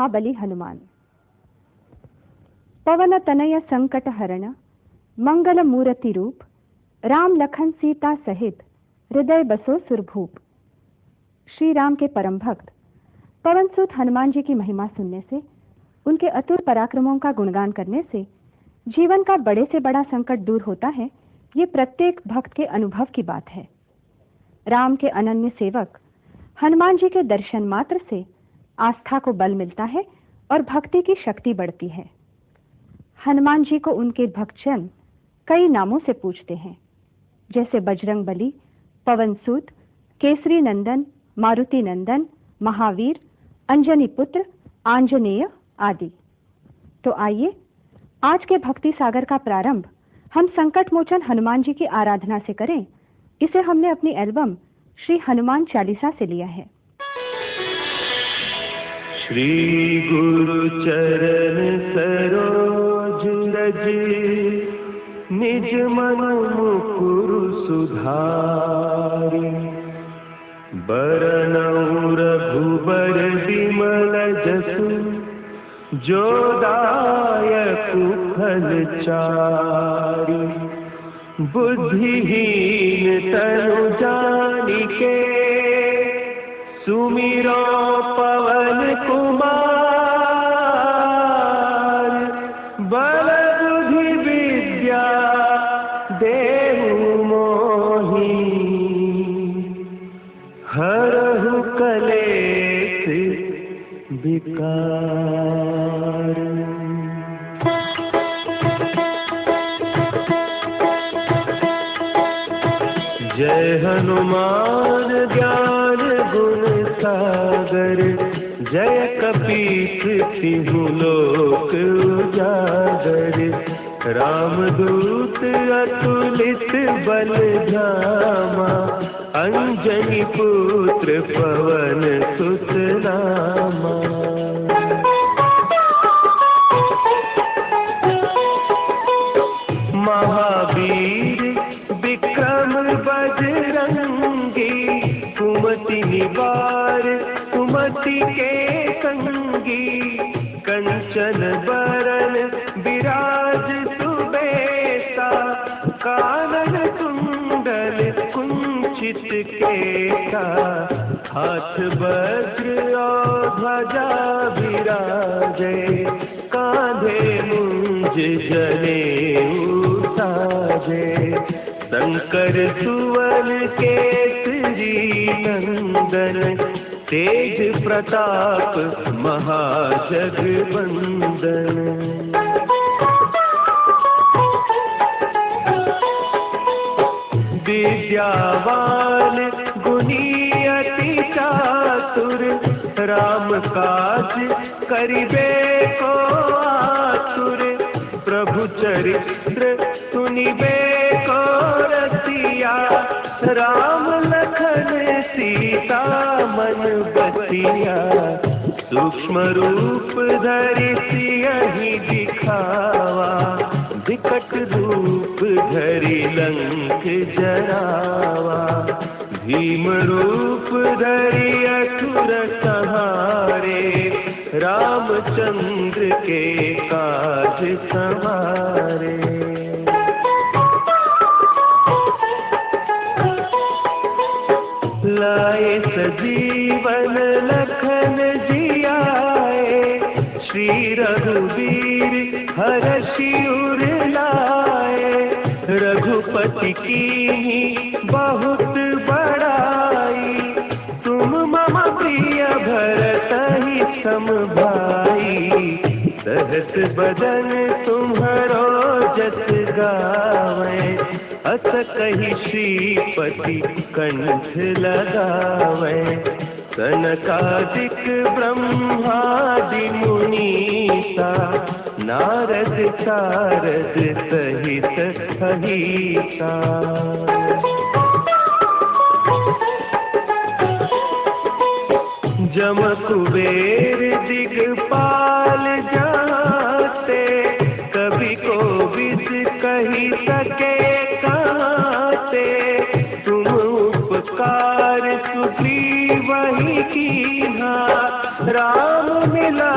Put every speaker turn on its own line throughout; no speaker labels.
महाबली हनुमान। पवन तनय संकट हरण मंगल मूर्ति रूप, राम लखन सीता सहित हृदय बसो सुरभूप। श्री राम के परम भक्त पवनसुत हनुमान जी की महिमा सुनने से, उनके अतुल पराक्रमों का गुणगान करने से जीवन का बड़े से बड़ा संकट दूर होता है। ये प्रत्येक भक्त के अनुभव की बात है। राम के अनन्य सेवक हनुमान जी के दर्शन मात्र से आस्था को बल मिलता है और भक्ति की शक्ति बढ़ती है। हनुमान जी को उनके भक्तजन कई नामों से पूछते हैं, जैसे बजरंग बली, पवनसुत, केसरी नंदन, मारुति नंदन, महावीर, अंजनी पुत्र, आंजनेय आदि। तो आइए आज के भक्ति सागर का प्रारंभ हम संकट मोचन हनुमान जी की आराधना से करें। इसे हमने अपनी एल्बम श्री हनुमान चालीसा से लिया है।
श्री गुरु चरण सरोज रज, निज मन मुकुरु सुधारि। बरनउँ रघुबर विमल जसु, जो दायकु फल चारि। बुद्धिहीन तनु जानिके, सुमिरो पवन कुमार। बल बुद्धि विद्या देहु मोहि, हरहु कलेश विकार। जय हनुमान ज्ञान गुण सागर, जय कपीस तिहु लोक उजागर। रामदूत अतुलित बल धामा, अंजनी पुत्र पवन सुत नामा। महावीर विक्रम बजरंगी, कुमति निवार सुमति के संगी। कंचन बरन विराज सुबेसा, कानन कुंडल कुंचित केसा। हाथ वज्र और ध्वजा विराजे, कांधे मुंज जनेऊ साजे। शंकर सुवन केसरी नंदन, तेज प्रताप महाजगवंदन। विद्यावान गुणी अति चातुर, राम काज करिबे को आतुर। प्रभु चरित्र सुनिबे को रसिया, राम लखन सीता मन बसिया। सूक्ष्म रूप धरि सियहि दिखावा, विकट रूप धरि लंक जरावा। भीम रूप धरि असुर संहारे, रामचंद्र के काज संवारे। लाए सजीवन लखन जियाए, श्री रघुवीर हरषि उर लाए। रघुपति कीन्ही बहुत बड़ाई, तुम मम प्रिय भरतहि सम भाई। सहस बदन तुम्हरो जस गावै, अस कहि श्रीपति कंठ लगावै। सनकादिक ब्रह्मादि मुनीसा, नारद सारद सहित अहिसा। जम कुबेर दिगपाल जाते, कभी को विद कही सके कहते। तुम उपकार सुग्रीव वही कीन्हा, राम मिला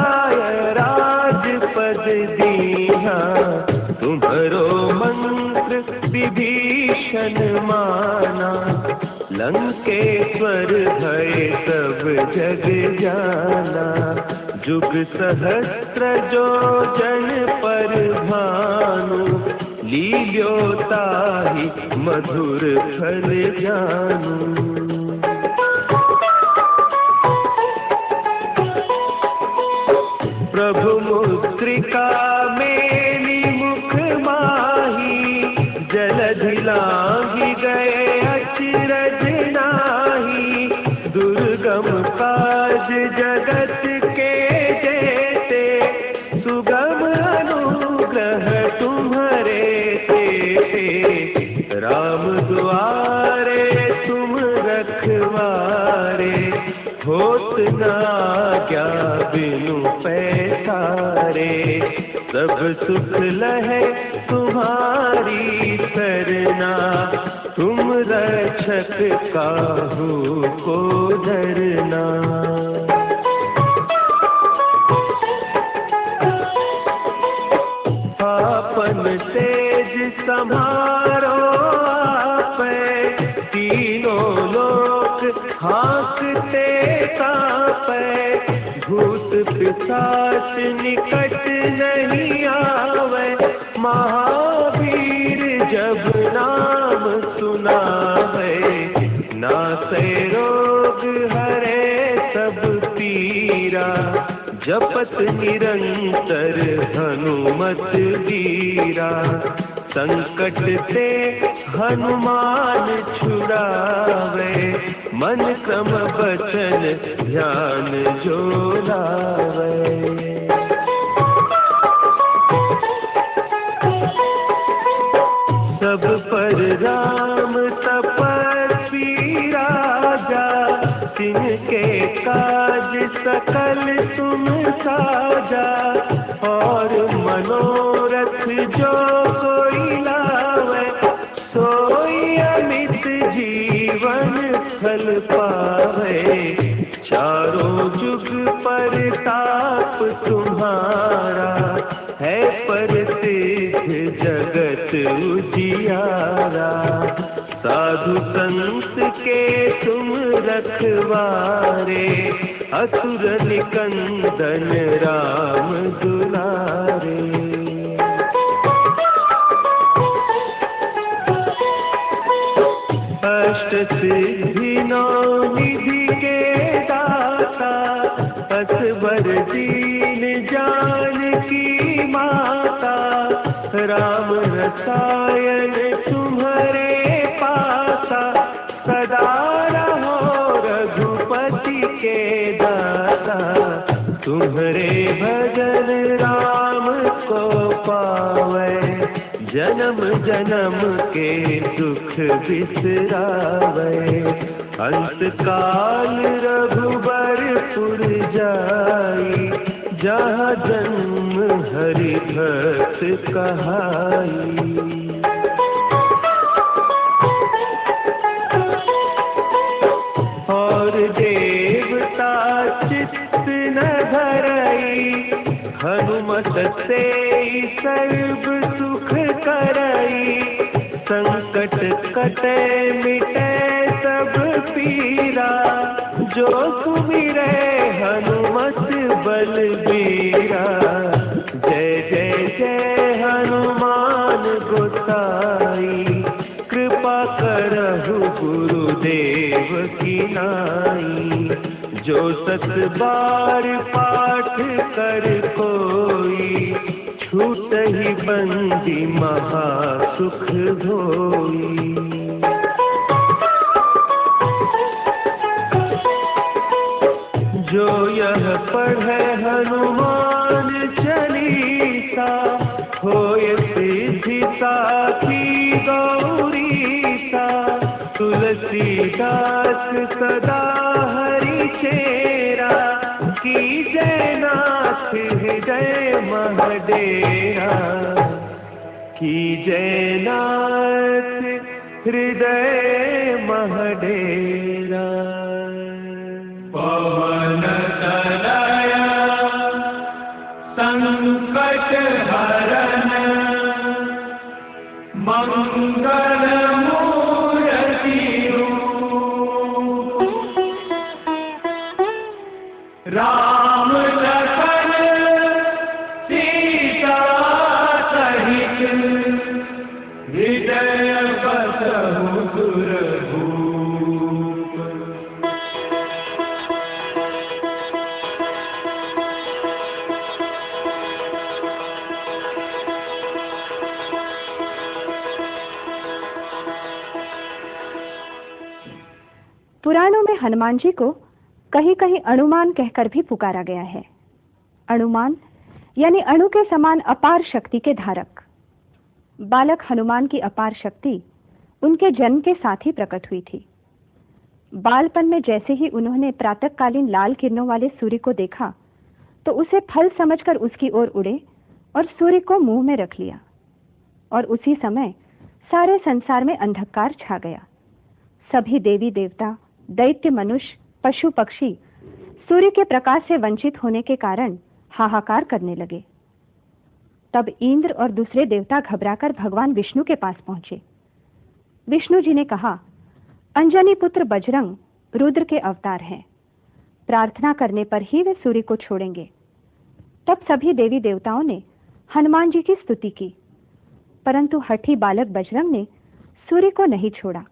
करो मंत्र विभीषण माना, लंकेश्वर भय सब जग जाना। जुग सहस्त्र जो जन पर भानु, लील्योताहि मधुर फल जानू। प्रभु मुद्रिका मेली मुख माही, जलधि लांघि गए अचरज नाही। दुर्गम काज जगत के जेते, सुगम अनुग्रह तुम्हारे ते। राम द्वारे तुम रखवारे, होत न आज्ञा बिनु पैसारे। सब सुख लहे तुम्हारी सरना, तुम रक्षक काहू को डरना। आपन तेज समारो आपै, तीनों लोक हाँकते कांपै। भूत पिशाच निकट नहीं आवे, महावीर जब नाम सुनावे। नासै रोग हरे सब पीरा, जपत निरंतर हनुमत वीरा। संकट से हनुमान छुड़ावे, मन क्रम वचन ध्यान जो लावे। सब पर राम तपस्वी राजा, तिनके काज सकल तुम साजा। और मनोरथ जो कोई लावे, सोई अमित जीवन फल पावे। चारों जुग परताप तुम्हारा, है प्रसिद्ध जगत उजियारा। साधु संत के तुम रखवारे, असुर निकंदन राम दुलारे। अष्ट सिद्धि नौ निधि के दाता, असबर दीन जानकी माता। राम रसायन तुम्हारे पासा, सदा रहो रघुपति के दाता। तुम्हारे भजन राम को पावे, जन्म जन्म के दुख बिसरावे। अंत काल रघुबरपुर जाई, जहाँ जन्म हरि भक्त कहाई। और देवता चित्त न धरई, हनुमत से सर्व सुख करई। संकट कटे मिटे सब पीरा, जो सुमिरै हनुमत बलबीरा। जय जय जय हनुमान गोसाई, कृपा करहु गुरुदेव की नाई। जो सत बार पाठ कर कोई, छूटहि बंदी महा सुख होई। जो यह पढ़े हनुमान चालीसा, होय सिद्धि साखी गौरीसा। तुलसीदास सदा हरि चेरा, की जय नाथ हृदय महडेरा। की जय नाथ हृदय महडेरा।
पवन तनया संकट हरन,
मंगल मूर्ति राम लखन सीता सहित हृदय बसहु सुरभूप।
पुराणों में हनुमान जी को कहीं कहीं अनुमान कहकर भी पुकारा गया है। अनुमान यानी अणु के समान अपार शक्ति के धारक। बालक हनुमान की अपार शक्ति उनके जन्म के साथ ही प्रकट हुई थी। बालपन में जैसे ही उन्होंने प्रातःकालीन लाल किरणों वाले सूर्य को देखा तो उसे फल समझकर उसकी ओर उड़े और सूर्य को मुंह में रख लिया, और उसी समय सारे संसार में अंधकार छा गया। सभी देवी देवता, दैत्य, मनुष्य, पशु पक्षी सूर्य के प्रकाश से वंचित होने के कारण हाहाकार करने लगे। तब इंद्र और दूसरे देवता घबराकर भगवान विष्णु के पास पहुंचे। विष्णु जी ने कहा, अंजनी पुत्र बजरंग रुद्र के अवतार हैं, प्रार्थना करने पर ही वे सूर्य को छोड़ेंगे। तब सभी देवी देवताओं ने हनुमान जी की स्तुति की, परंतु हठी बालक बजरंग ने सूर्य को नहीं छोड़ा।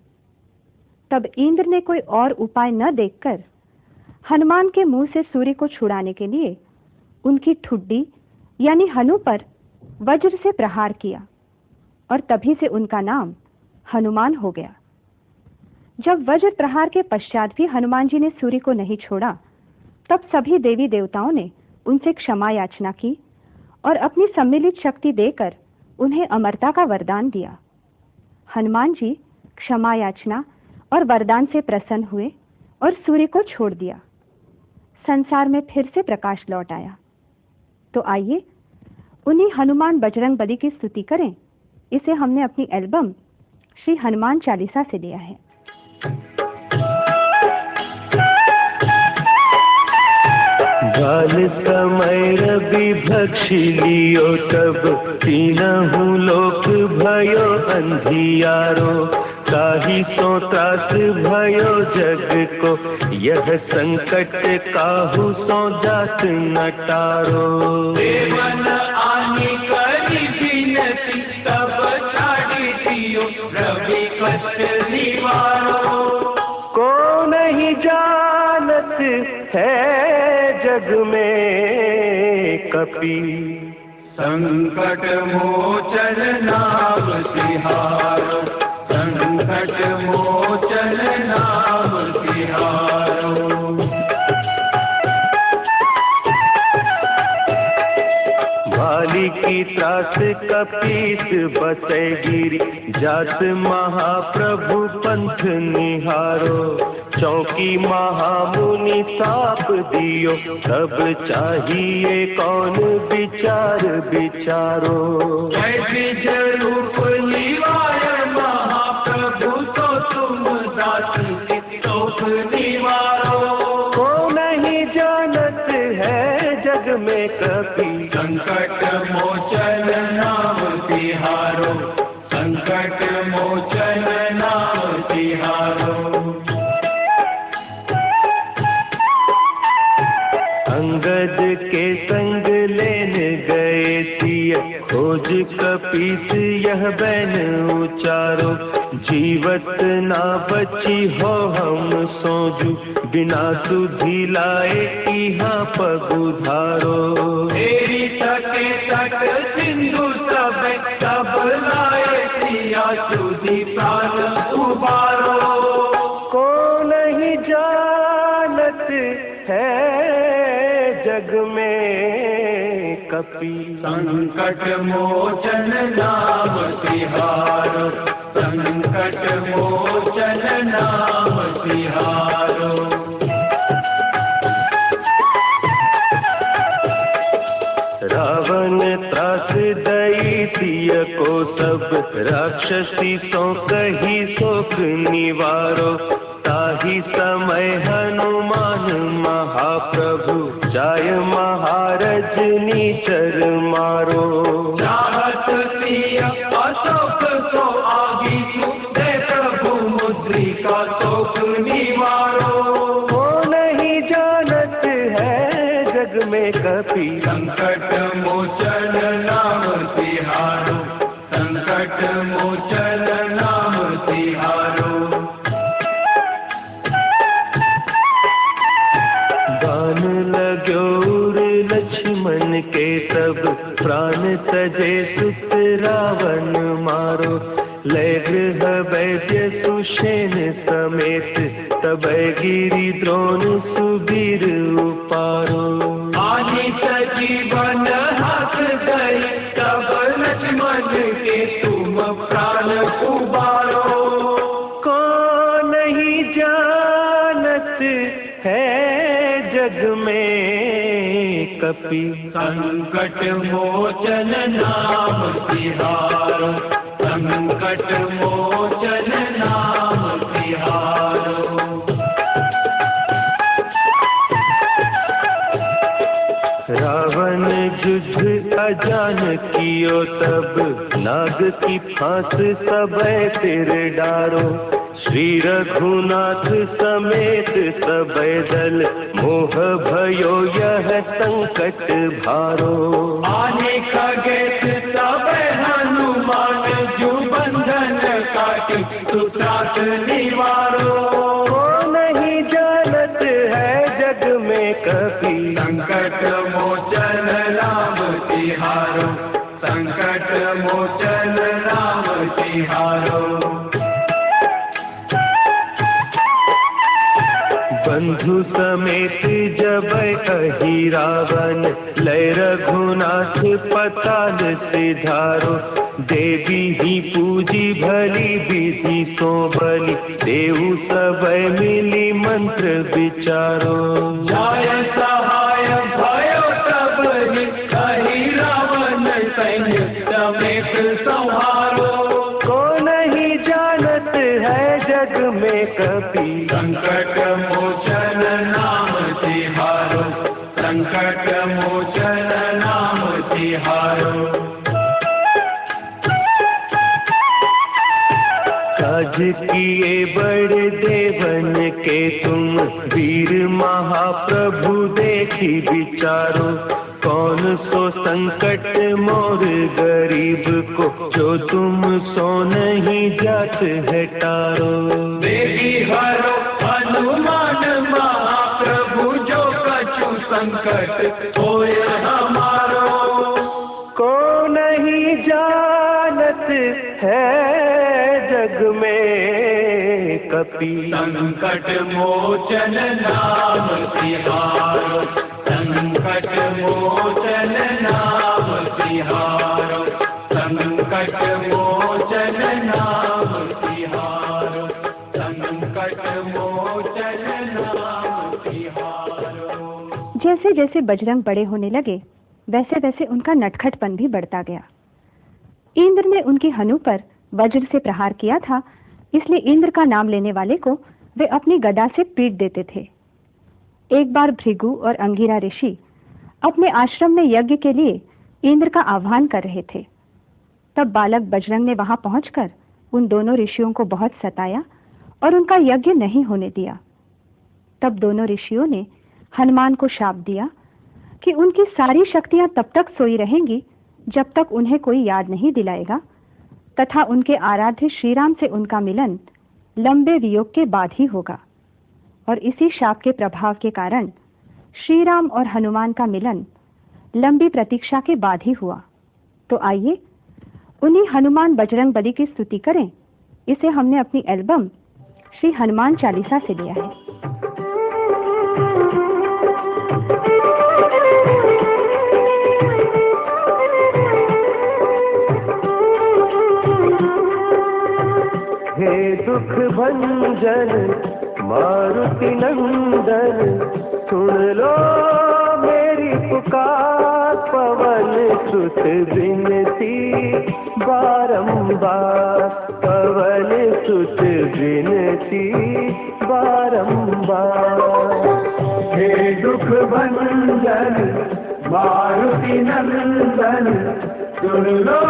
तब इंद्र ने कोई और उपाय न देखकर हनुमान के मुंह से सूर्य को छुड़ाने के लिए उनकी ठुड्डी यानी हनु पर वज्र से प्रहार किया, और तभी से उनका नाम हनुमान हो गया। जब वज्र प्रहार के पश्चात भी हनुमान जी ने सूर्य को नहीं छोड़ा, तब सभी देवी देवताओं ने उनसे क्षमा याचना की और अपनी सम्मिलित शक्ति देकर उन्हें अमरता का वरदान दिया। हनुमान जी क्षमा याचना और वरदान से प्रसन्न हुए और सूर्य को छोड़ दिया। संसार में फिर से प्रकाश लौट आया। तो आइए उन्हीं हनुमान बजरंग बली की स्तुति करें। इसे हमने अपनी एल्बम श्री हनुमान चालीसा से लिया है।
बाल समय रवि भक्षी लियो तब तीनहु लोक भयो अंधियारो, काहि सो त्रास भयो जग को, यह संकट काहू सो जात न टारो। देवन आनी करी बिनती तब छाड़ी दियो, रवि कष्ट निवारो। को नहीं जानत है जग में कपि, संकट मोचन नाम तिहारो, संकट मोचन नाम तिहारो। बाली की त्रास कपीस बसै गिरी, जात महाप्रभु पंथ निहारो। चौकी महामुनि साप दियो, तब चाहिए कौन विचार विचारो। जैसे रूप निवार महाप्रभु तो तुम दास शोक निवारो। को नहीं जानत है जग में कभी, संकट मोचन नाम तिहारो, संकट मोचन नाम तिहारो। अंगद के संग लेने गए सिय, खोज कपीस यह बैन उचारो। जीवत ना बची हो हम सोजू, बिना सुधि लाए यहाँ पगुधारो। तेरी सके तक सिंधु सब सब लाए सिया, सुधि प्राण उबारो। को नहीं जानत है जग में कपि, संकट मोचन नाम तिहारो, संकट मोचन नाम तिहारो। रावण त्रास दैत्य को सब, राक्षसी सो कही शोक निवारो। ताहि समय हनुमान महाप्रभु, जाय महारज नीचर मारो। चाहत सिया असो शोक को आगीचु दे प्रभु मुद्रिका शोक निवारो। वो नहीं जानत है जग में कपि संकट मोचन नाम तिहारो, संकट मोचन नाम तिहारो। बाण लाग्यो लक्ष्मण के तब प्राण तजे सुत रावण मारो। लय गृह वैद्य सुषेण समेत तब गिरि द्रोण सुबीर उपारो। आनी सजीवन हाथ गए तब लक्ष्मण के तुम प्राण उबारो। कौन नहीं जानत है जग में कपि संकट मोचन नाम तिहारो, संकट मोचन नाम तिहारो। रावण युद्ध अजान कियो तब नाग की फांस सबे सिर डारो। श्री रघुनाथ समेत सबे दल मोह भयो यह संकट भारो। आने खगेश सबे हनुमान जो बंधन काट सुत्रास निवारो। नहीं जानत है जग में कपि संकट मोचन नाम तिहारो, संकट मोचन नाम तिहारो। बंधु समेत जब अहि रावण लय रघुनाथ पताल सिधारो। देवी ही पूजी भली विधि सो बलि देहु सब मिली मंत्र विचारो। जाय सहाय भयो तब अहि रावण सैन्य समेत संहारो। को नहीं जानत है जग में कपि संकट मोचन नाम तिहारो, संकट मोचन नाम तिहारो। काज किए बड़े देवन के तुम वीर महाप्रभु देखी विचारो। कौन सो संकट मोर गरीब को जो तुम सो नहीं जात है टारो। देवी हरो हनुमान महाप्रभु जो कछु संकट होय हमारो। को नहीं जानत है जग में कपि संकट मोचन नाम तिहारो, संकट मोचन नाम तिहारो, संकट मोचन नाम तिहारो, संकट मोचन नाम तिहारो।
जैसे जैसे बजरंग बड़े होने लगे वैसे वैसे उनका नटखटपन भी बढ़ता गया। इंद्र ने उनकी हनु पर वज्र से प्रहार किया था, इसलिए इंद्र का नाम लेने वाले को वे अपनी गदा से पीट देते थे। एक बार भृगु और अंगिरा ऋषि अपने आश्रम में यज्ञ के लिए इंद्र का आह्वान कर रहे थे। तब बालक बजरंग ने वहां पहुंचकर उन दोनों ऋषियों को बहुत सताया और उनका यज्ञ नहीं होने दिया। तब दोनों ऋषियों ने हनुमान को शाप दिया कि उनकी सारी शक्तियां तब तक सोई रहेंगी जब तक उन्हें कोई याद नहीं दिलाएगा तथा उनके आराध्य श्रीराम से उनका मिलन लंबे वियोग के बाद ही होगा। और इसी शाप के प्रभाव के कारण श्रीराम और हनुमान का मिलन लंबी प्रतीक्षा के बाद ही हुआ। तो आइए उन्हीं हनुमान बजरंग बली की स्तुति करें। इसे हमने अपनी एल्बम श्री हनुमान चालीसा से लिया है।
हे दुख भंजन मारुति नंदन सुन लो मेरी पुकार। पवन सुत विनती बारंबार, पवन सुत विनती बारंबार। हे दुख भंजन मारुति नंदन सुन लो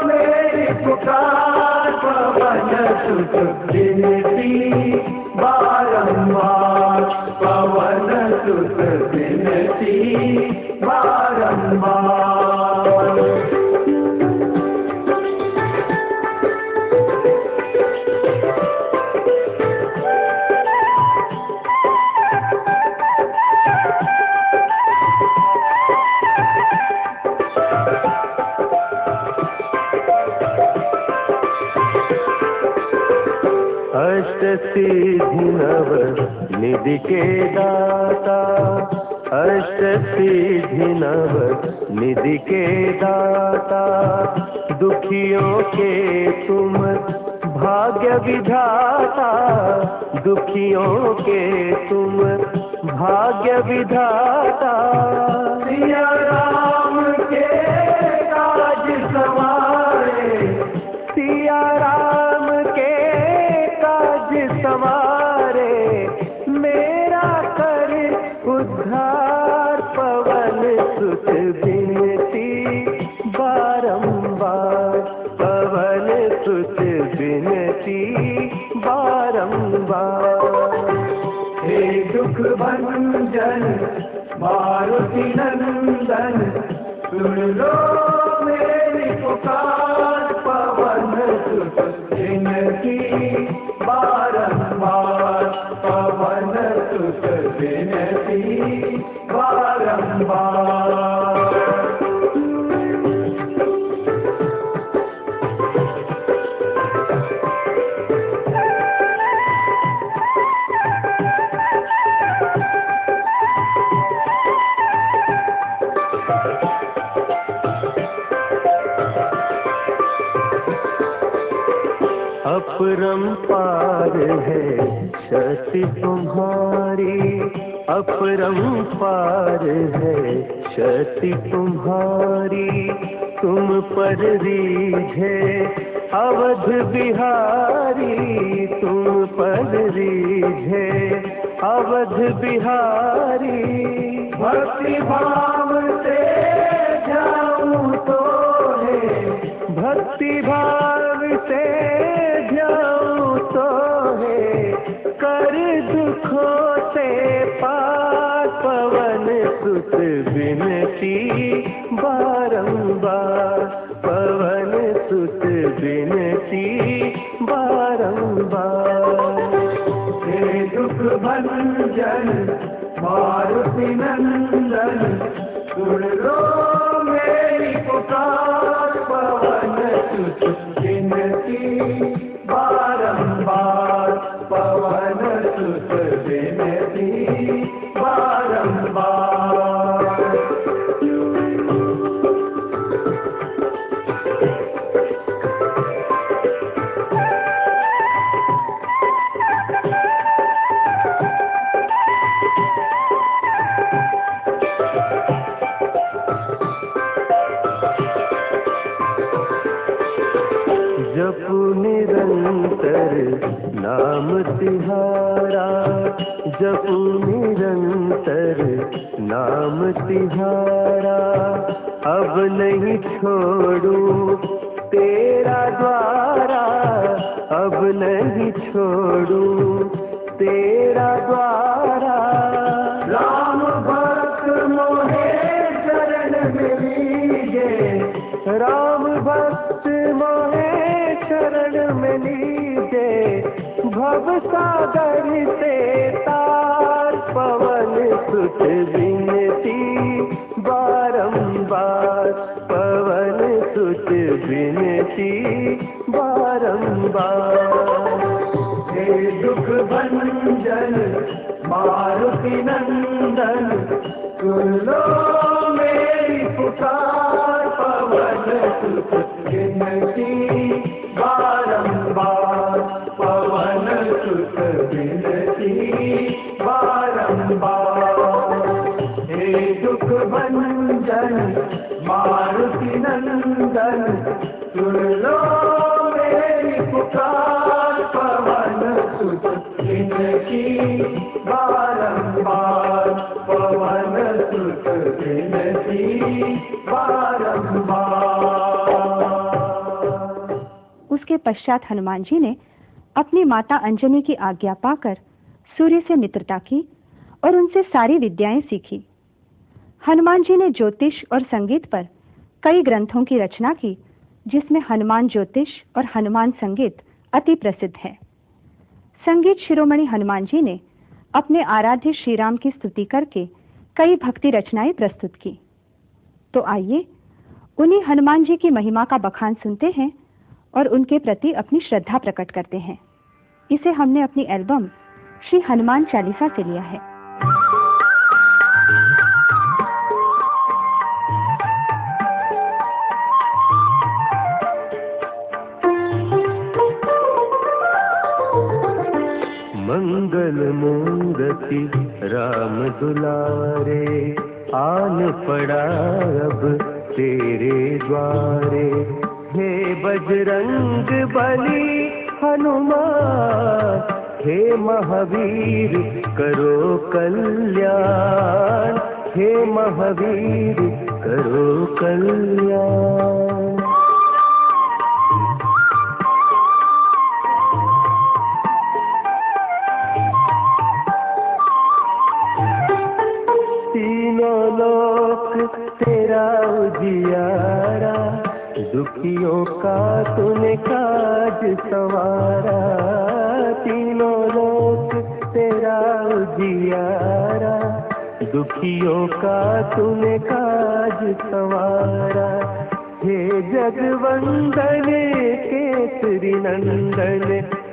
मेरी मेरी पुकार पवन सुत विनती बारंबार, पवन सुत विनती बारंबार। अष्टसिद्धि नव निधि के दाता, अष्टसिद्धि नव निधि के दाता, दुखियों के तुम भाग्य विधाता, दुखियों के तुम भाग्य विधाता। सिया राम के काज सवारे, सिया राम के सवारे, मेरा कर उद्धार पवन सुत विनती बारंबार, पवन सुत विनती बारंबार। हे दुख भंजन मारुति नंदन, सुन लो मेरी पुकार पवन सुत विनती बारंबार, पवन सुत विनती बारंबार। अपरंपार है शक्ति तुम्हारी, अपरंपार है शक्ति तुम्हारी, तुम पर रीझे अवध बिहारी, तुम पर रीझे अवध बिहारी। भक्ति भाव से जाऊं तो है, भक्ति भाव से जाऊं तो है, कर दुखों से पार पवन सुत विनती बारंबार, पवन सुत विनती बारंबार। हे दुख भंजन मारुति नंदन, सुन लो मेरी पुकार पवन सुत विनती बारंबार, पवन सुत विनती बारंबार। जपू निरंतर नाम तिहारा, जपू निरंतर नाम तिहारा, अब नहीं छोड़ू तेरा द्वारा, अब नहीं छोड़ू तेरा द्वारा। राम भक्त मोहे शरण में लीजे, राम भक्त मोहे शरण में लीजे, भव सागर से तार पवन सुत विनती बारंबार, पवन सुत विनती बारंबार। हे दुख भंजन मारुति नंदन, सुन लो मेरी पुकार पवन सुत विनती बारंबार, पवन सुत विनती बारंबार। हे दुख भंजन मारुति नंदन, सुन लो मेरी पुकार पवन सुत विनती बारंबार, पवन सुत विनती बारंबार।
के पश्चात हनुमान जी ने अपनी माता अंजनी की आज्ञा पाकर सूर्य से मित्रता की और उनसे सारी विद्याएं सीखी। हनुमान जी ने ज्योतिष और संगीत पर कई ग्रंथों की रचना की, जिसमें हनुमान ज्योतिष और हनुमान संगीत अति प्रसिद्ध है। संगीत शिरोमणि हनुमान जी ने अपने आराध्य श्री राम की स्तुति करके कई भक्ति रचनाएं प्रस्तुत की। तो आइए उन्हीं हनुमान जी की महिमा का बखान सुनते हैं और उनके प्रति अपनी श्रद्धा प्रकट करते हैं। इसे हमने अपनी एल्बम श्री हनुमान चालीसा से लिया है।
मंगल मूर्ति राम दुलारे, आन पड़ा अब तेरे द्वारे। हे बजरंग बली हनुमान, हे महावीर करो कल्याण, हे महावीर करो कल्याण। तीनों लोक तेरा उजियारा, दुखियों का तूने काज संवारा। तीनों लोक तेरा उजियारा, दुखियों का तूने काज संवारा। हे जगवंदन केसरी नंदन,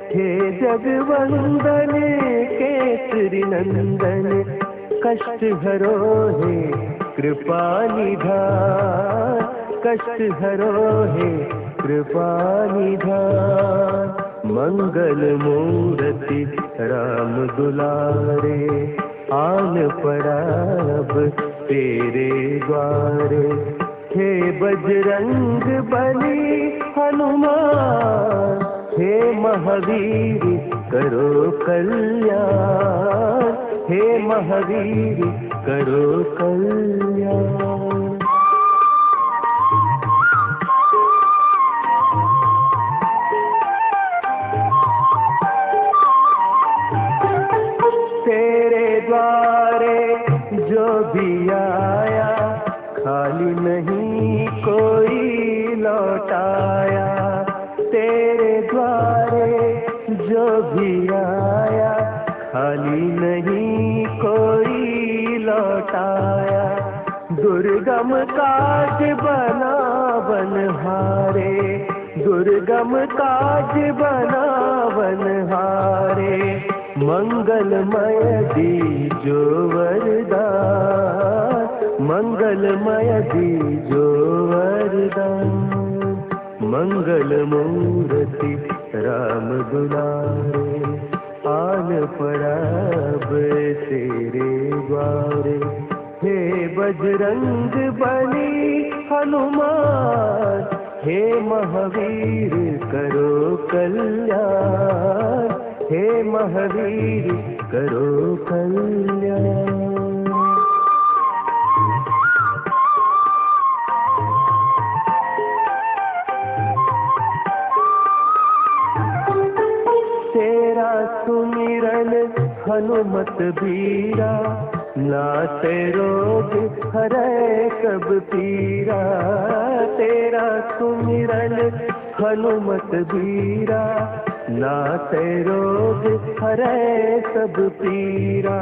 हे जगवंदन केसरी नंदन। कष्ट हरो हे कृपा निधान, कष्ट हरो हे कृपा निधान। मंगल मूर्ति राम दुलारे, आन पड़ा अब तेरे द्वारे। हे बजरंग बली हनुमान, हे महावीर करो कल्याण, हे महावीर करो कल्याण। तेरे द्वारे जो भी आया, खाली नहीं कोई लौटाया। तेरे द्वारे जो भी आया, खाली नहीं कोई लौटाया। दुर्गम काज बना बनहारे, दुर्गम काज बना बनहारे। मंगलमय दीजो वरदान, मंगलमय दीजो वरदान। मंगल मूर्ति राम दुलारे, आन पड़ा अब तेरे द्वारे। हे बजरंग बली हनुमान, हे महावीर करो कल्याण, हे महावीर करो कल्याण। तेरा सुमिरन हनुमत बीरा, नाते रोग हरै कब पीरा। तेरा सुमिरन हनुमत बीरा, नाते रोग हरै सब पीरा।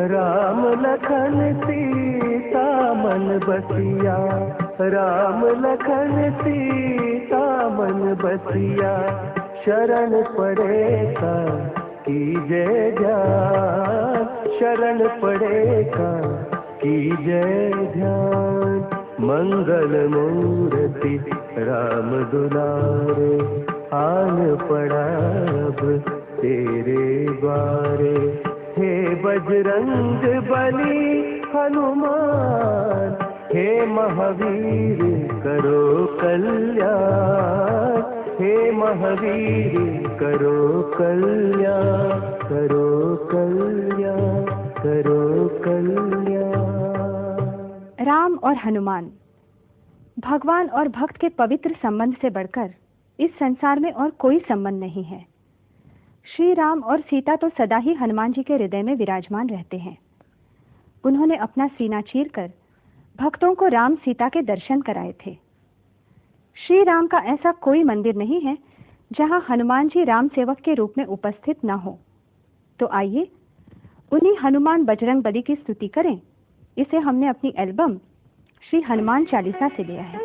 राम लखन सीता मन बसिया, राम लखन सीता मन बसिया। शरण पड़ेगा कीजय ध्यान, शरण पड़ेगा कीजय ध्यान। मंगल मूर्ति राम दुलारे, आन पड़ा अब तेरे द्वारे। हे बजरंग बली हनुमान, हे महावीर करो कल्याण, हे महावीर करो कल्याण, करो कल्याण, करो कल्याण।
राम और हनुमान, भगवान और भक्त के पवित्र संबंध से बढ़कर इस संसार में और कोई संबंध नहीं है। श्री राम और सीता तो सदा ही हनुमान जी के हृदय में विराजमान रहते हैं। उन्होंने अपना सीना चीरकर भक्तों को राम सीता के दर्शन कराए थे। श्री राम का ऐसा कोई मंदिर नहीं है जहां हनुमान जी राम सेवक के रूप में उपस्थित न हो। तो आइए उन्हीं हनुमान बजरंग बली की स्तुति करें। इसे हमने अपनी एल्बम श्री हनुमान चालीसा से लिया है।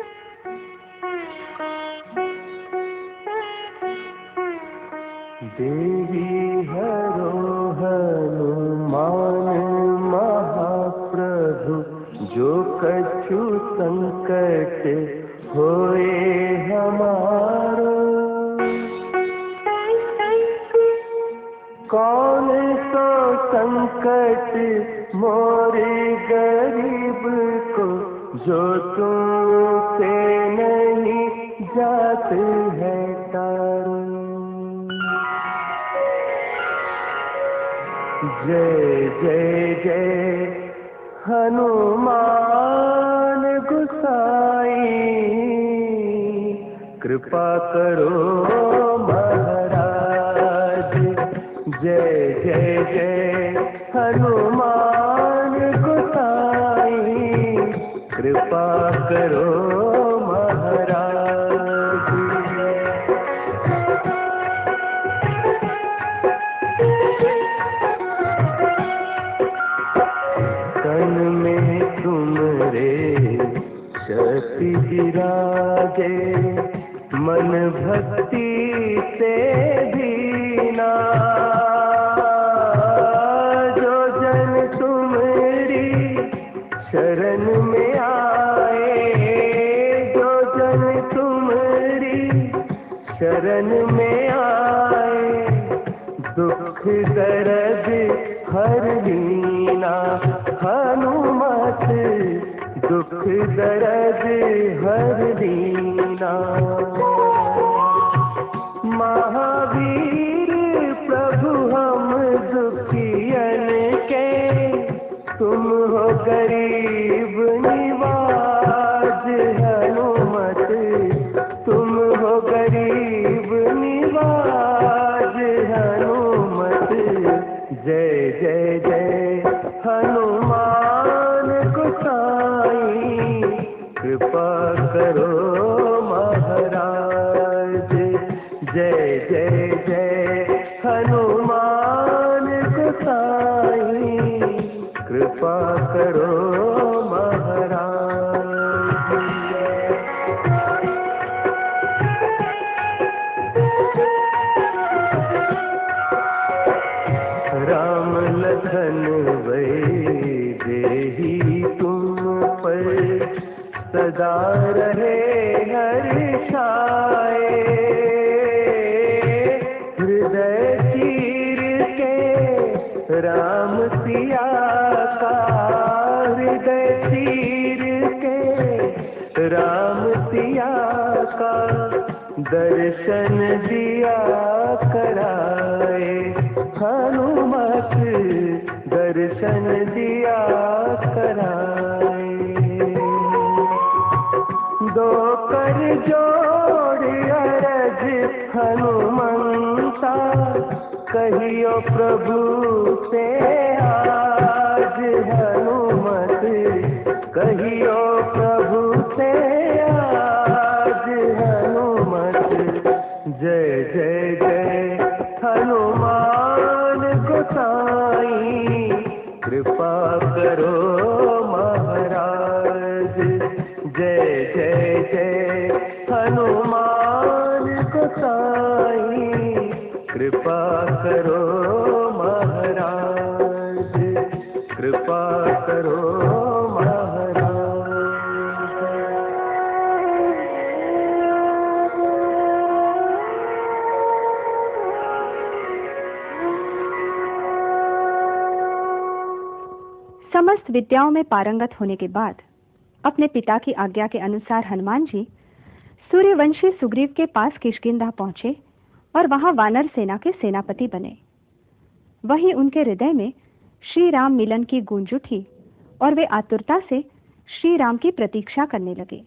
देवी हरो हनुमान महाप्रभु, जो कछु संकट होए हमारो। कौन सो संकट मोरे गरीब को, जो तुमसे नहीं जात है तारो। जय जय जय हनुमान गोसाई, कृपा करो महाराज। जय जय जय हनुमान गोसाई, कृपा करो महाराज। तन में तुमरे शक्ति विराजे, मन भक्ति से दीना। जो जन तुम्हारी शरण में आए, जो जन तुम्हारी शरण में आए, दुख दर्द हर लीना। हनुमत दुख दर्द हर लीना। महावीर प्रभु हम दुखियन के, तुम हो गरीब निवाज। हनुमत तुम हो गरीब निवाज। हनुमत जय जय जय हनुमान गोसाई, कृपा करो महाराज। जय जय जय हनुमान गोसाई, कृपा करो महाराज। राम लखन वैदेही तुम पर, सदा रहे हर्षाए। हृदय चीर के राम सिया का, हृदय चीर के राम सिया का, दर्शन दिया कराए। हनुमत दर्शन दिया कराए। दो कर जोड़ अरज हनुमंता, कहियो प्रभु से आज। हनुमत कहियो प्रभु से आज। हनुमत जय जय जय हनुमान गोसाई, कृपा करो महाराज। जय जय जय हनुमान गोसाई, कृपा करो महाराज। कृपा करो महाराज।
समस्त विद्याओं में पारंगत होने के बाद अपने पिता की आज्ञा के अनुसार हनुमान जी सूर्यवंशी सुग्रीव के पास किष्किंधा पहुंचे और वहां वानर सेना के सेनापति बने। वहीं उनके हृदय में श्री राम मिलन की गूंज उठी और वे आतुरता से श्री राम की प्रतीक्षा करने लगे।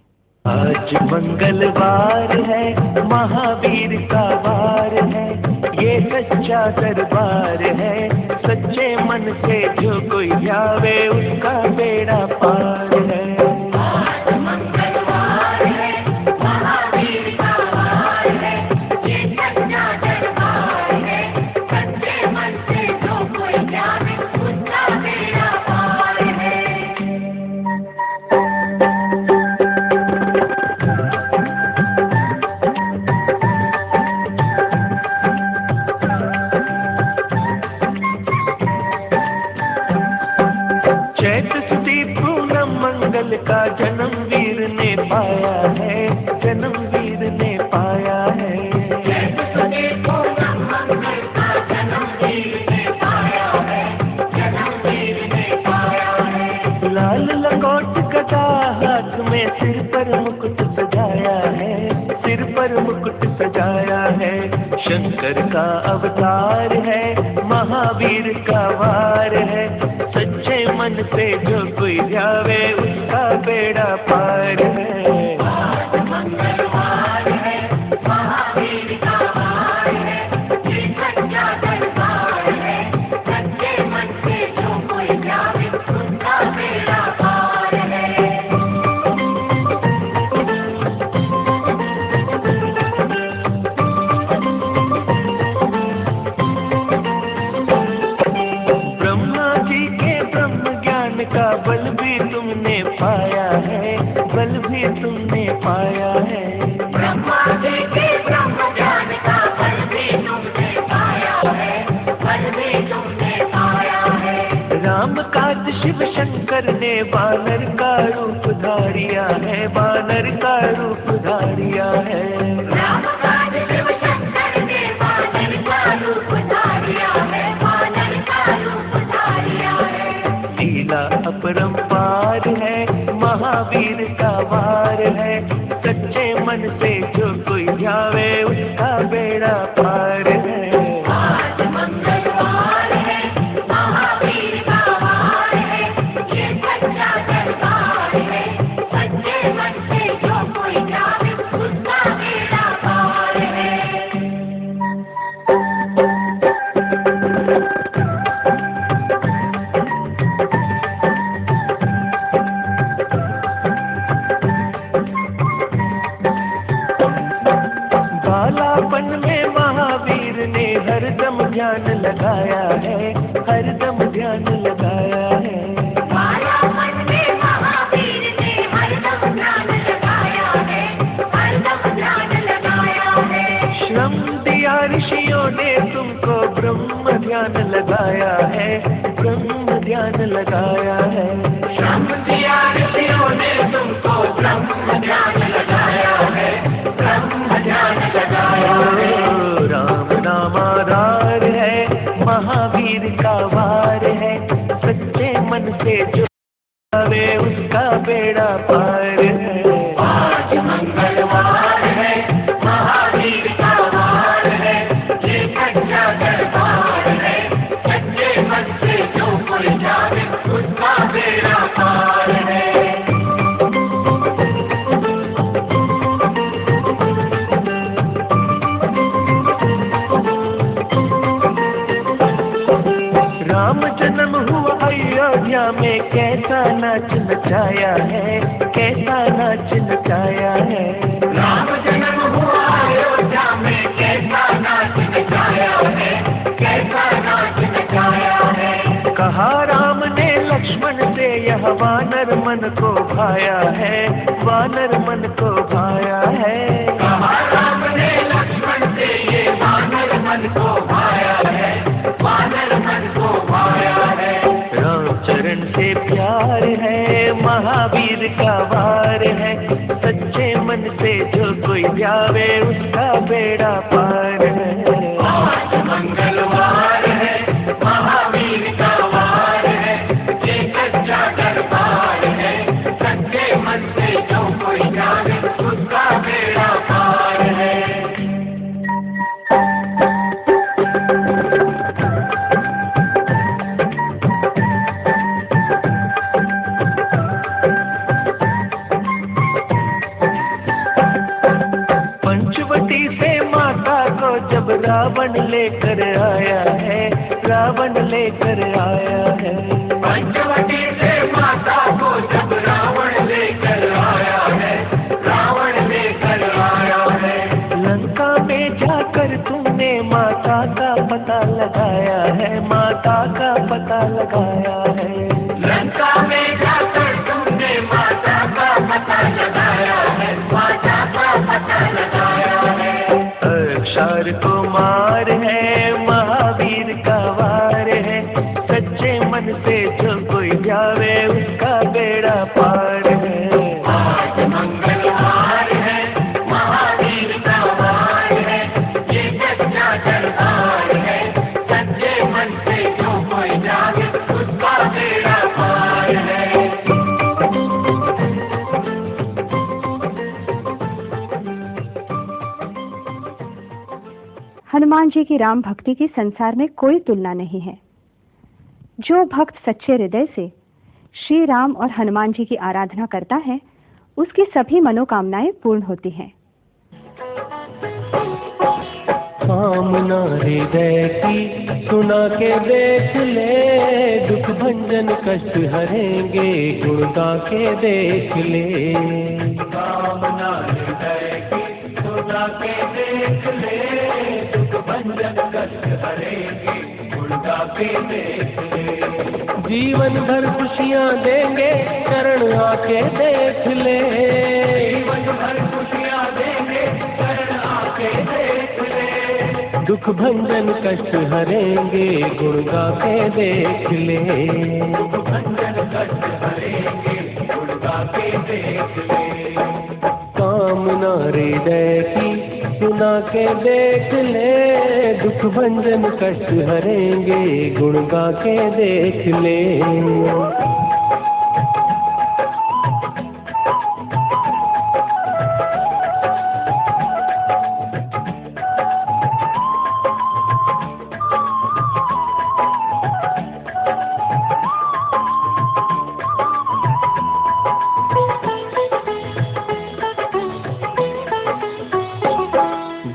आज मंगलवार है, महावीर का वार है, ये सच्चा दरबार है, सच्चे मन से जो कोई जावे उसका बेड़ा पार है।
आज मंगलवार है, महावीर का वार है, ये सच्चा दरबार है, सच्चे मन से जो कोई जावे उसका बेड़ा पार है।
चैत सुदी पूनम मंगल का जन्म वीर ने पाया है, जन्म वीर ने पाया है।
चैत सुदी पूनम मंगल का जन्म वीर ने पाया है, जन्म वीर ने पाया है।
लाल लकोट गदा हाथ में, सिर पर मुकुट सजाया है, सिर पर मुकुट सजाया है। शंकर का अवतार है, महावीर का वार है, सच्चे मन से जो कोई जावे उसका बेड़ा पार है।
आज मंगलवार है, महावीर का वार है, ये सच्चा दरबार है, सच्चे मन से जो कोई जावे उसका बेड़ा पार है।
ब्रह्मा जी के ब्रह्म ज्ञान का बल भी तुमने पाया है, बल भी तुमने पाया है।
ब्रह्मा जी के ब्रह्म ज्ञान का बल भी तुमने पाया है, बल भी तुमने पाया है।
राम काज शिव शंकर ने वानर का रूप धारिया है, वानर का रूप धारिया है।
राम काज शिव शंकर ने वानर का रूप धारिया है, वानर का रूप धारिया है।
लीला अपरंपार है, महावीर का वार है, सच्चे मन से जो कोई जावे उसका बेड़ा पार है।
आज मंगलवार है, महावीर का वार है, ये सच्चा दरबार है, सच्चे मन से जो कोई जावे उसका बेड़ा पार है।
बालापन में महावीर ने हरदम ध्यान लगाया है, हरदम ध्यान लगाया है।
बालापन में महावीर ने हरदम ध्यान लगाया है, हरदम ध्यान लगाया है।
श्रम दिया ऋषियों ने तुमको, ब्रह्म ध्यान लगाया है, ब्रह्म ध्यान लगाया है।
श्रम दिया ऋषियों ने तुमको, ब्रह्म ध्यान लगाया है, ब्रह्म ध्यान लगाया है।
राम नाम आधार है, महावीर का वार है, सच्चे मन से जो जावे उसका बेड़ा पार है।
आज मंगलवार है, महावीर का वार है, ये सच्चा दरबार है, सच्चे मन से जो कोई जावे उसका बेड़ा पार है।
राम जन्म हुआ अयोध्या में, कैसा नाच नचाया है, कैसा नाच नचाया है।
राम जन्म हुआ अयोध्या में, कैसा नाच नचाया है, कैसा नाच नचाया है।
कहा राम ने लक्ष्मण से, यह वानर मन को भाया है, वानर मन को भाया है।
कहा राम ने लक्ष्मण से, ये वानर मन को भाया है, वानर मन को भाया है।
राम चरण से प्यार है, महावीर का वार है, सच्चे मन से जो कोई जावे उसका बेड़ा पार है।
आज मंगलवार है, महावीर का वार है, ये सच्चा दरबार है, सच्चे मन से जो कोई जावे उसका बेड़ा पार है।
अब रावण लेकर आया है, रावण लेकर आया है।
पंचवटी से माता को जब रावण लेकर आया है, रावण लेकर आया है।
लंका में जाकर तुमने माता का पता लगाया है, माता का पता लगाया है।
लंका में जाकर तुमने माता का पता लगाया है, माता का पता लगाया है।
अक्षर कुमार है, महावीर का वार है, सच्चे मन से जो कोई जावे उसका बेड़ा पार है।
आज मंगलवार है, महावीर का वार है, ये सच्चा दरबार है, सच्चे मन से जो कोई जावे उसका बेड़ा पार है।
हनुमान जी की राम भक्ति की संसार में कोई तुलना नहीं है। जो भक्त सच्चे हृदय से श्री राम और हनुमान जी की आराधना करता है, उसकी सभी मनोकामनाएं पूर्ण होती हैं।
कामना हृदय की सुना के देख ले, दुख भंजन कष्ट हरेंगे गुण गा के देख ले।
कामना हृदय की सुना के देख ले, दुख भंजन कष्ट हरेंगे गुण गा के देख ले।
जीवन भर खुशियाँ देंगे चरण आके देख ले।
जीवन भर खुशियाँ देंगे चरण आके देख ले।
दुख भंजन कष्ट हरेंगे गुण गा के देख ले।
दुख भंजन कष्ट हरेंगे गुण गा के देख ले।
कामना हृदय की सुना के देख ले, दुख भंजन कष्ट हरेंगे गुण गा के देख ले।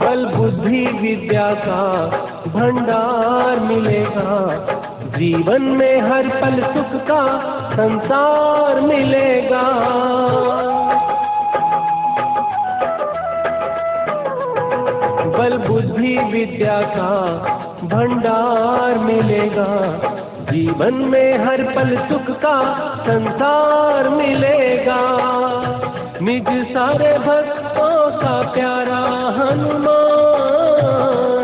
बल बुद्धि विद्या का भंडार मिलेगा, जीवन में हर पल सुख का संसार मिलेगा। बल बुद्धि विद्या का भंडार मिलेगा, जीवन में हर पल सुख का संसार मिलेगा। निज सारे भक्तों का प्यारा हनुमान,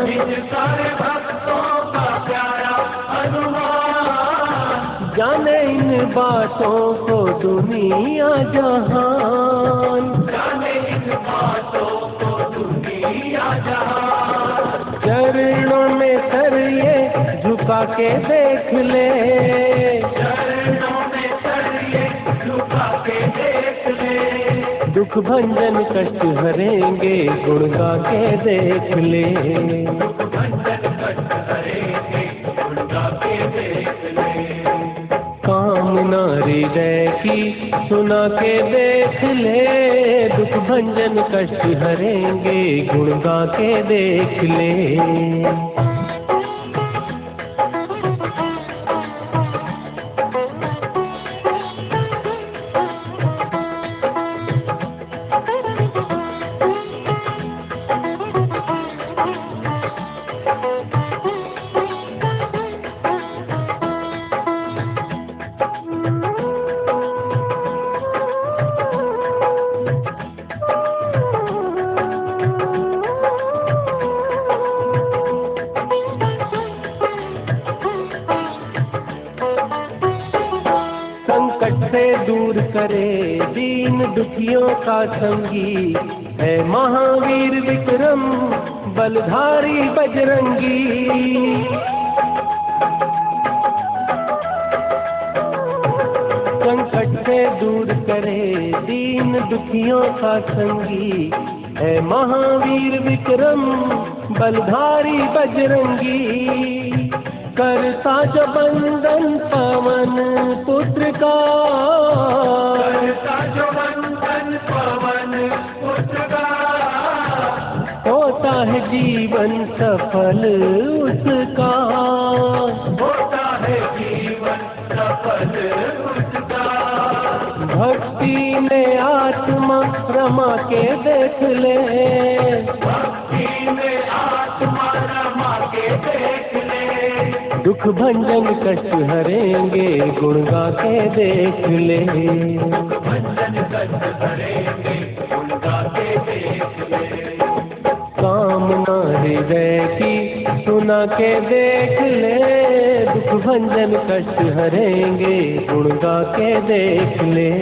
निज सारे भक्तों का प्यारा हनुमान,
जाने इन बातों को दुनिया जहान।
जाने इन बातों को दुनिया जहान।
चरणों में सर ये झुका के देख ले।
चरणों में सर ये झुका के देख ले।
दुख भंजन कष्ट हरेंगे गुण गा के देख ले।
दुख भंजन कष्ट हरेंगे गुण गा के देख ले।
कामना हृदय की सुना के देख ले, दुख भंजन कष्ट हरेंगे गुण गा के देख ले। संकट से दूर करे दीन दुखियों का संगी, है महावीर विक्रम बलधारी बजरंगी। संकट से दूर करे दीन दुखियों का संगी, है महावीर विक्रम बलधारी बजरंगी। करता जो बंधन पवन पुत्र का,
करता जो बंधन पवन पुत्र का,
होता है जीवन सफल उसका,
होता है जीवन सफल उसका।
भक्ति में आत्मा रमा के देख ले,
भक्ति में आत्मा रमा के देख ले।
दुख भंजन कष्ट हरेंगे गुण गा के देख ले,
भंजन कष्ट हरेंगे गुण गा के देख ले।
कामना हृदय की सुना के देख ले, दुख भंजन कष्ट हरेंगे गुण गा के देख ले।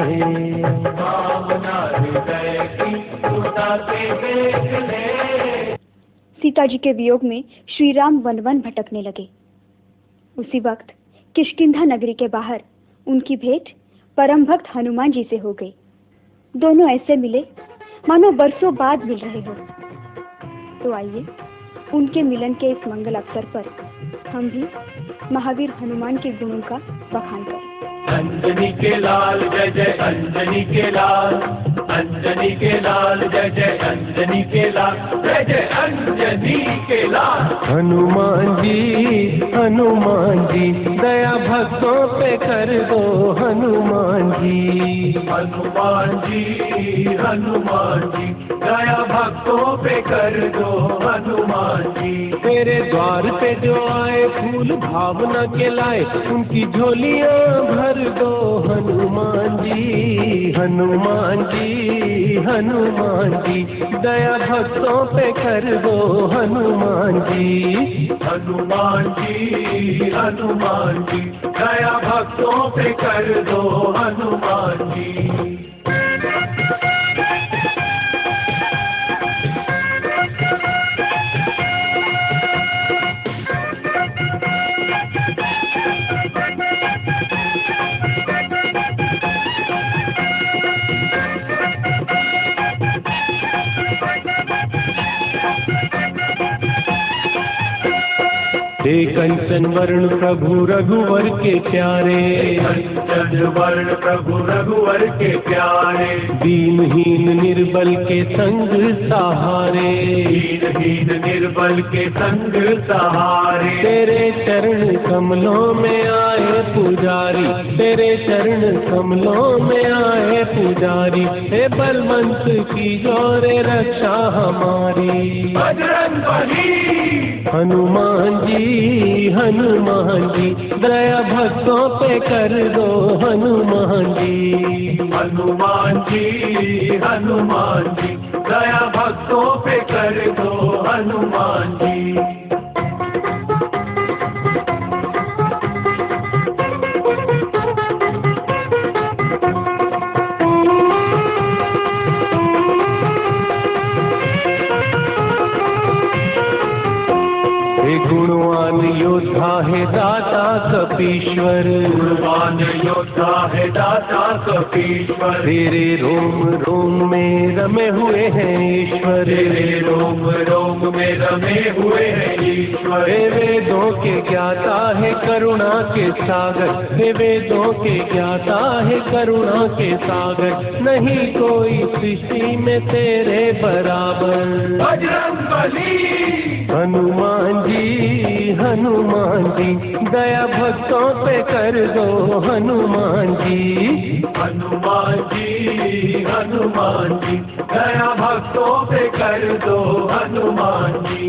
कामना हृदय की सुना के देख ले।
सीता जी के वियोग में श्री राम वन वन भटकने लगे। उसी वक्त किष्किंधा नगरी के बाहर उनकी भेंट परम भक्त हनुमान जी से हो गई। दोनों ऐसे मिले मानो बरसों बाद मिल रहे हो। तो आइए उनके मिलन के इस मंगल अवसर पर हम भी महावीर हनुमान के गुणों का बखान करें।
अंजनी के लाल जय जय अंजनी के लाल, अंजनी के लाल जय जय अंजनी के लाल, जय जय अंजनी के लाल।
हनुमान जी दया भक्तों पे कर दो हनुमान जी,
हनुमान जी दया भक्तों पे कर दो हनुमान जी।
तेरे द्वार पे जो आए फूल भावना के लाए, उनकी झोलियां भर दो हनुमान जी, हनुमान जी दया भक्तों पे कर दो हनुमान जी,
हनुमान जी दया भक्तों पे कर दो हनुमान जी।
हे कंचन वर्ण प्रभु रघुवर के प्यारे,
कंचन वर्ण प्रभु रघुवर के प्यारे।
दीनहीन निर्बल के संग सहारे,
दीनहीन निर्बल के संग सहारे।
तेरे चरण कमलों में आए पुजारी, तेरे चरण कमलों में आए पुजारी। हे बलवंत की जोरे रक्षा हमारी,
बजरंगबली।
हनुमान जी दया भक्तों पे कर दो हनुमान जी,
हनुमान जी दया भक्तों पे कर दो हनुमान जी।
गुणवान योद्धा है दाता कपीश्वर,
गुणवान योद्धा है दाता कपीश्वर।
तेरे रोम रोम में रमे हुए हैं ईश्वर,
तेरे रोम रोम में रमे हुए हैं ईश्वर।
हे वेदों के ज्ञाता है करुणा के सागर, हे वेदों के ज्ञाता है करुणा के सागर। नहीं कोई सृष्टि में तेरे बराबर,
बजरंगबली।
हनुमान जी दया भक्तों पे कर दो हनुमान जी,
हनुमान जी दया भक्तों पे कर दो हनुमान जी।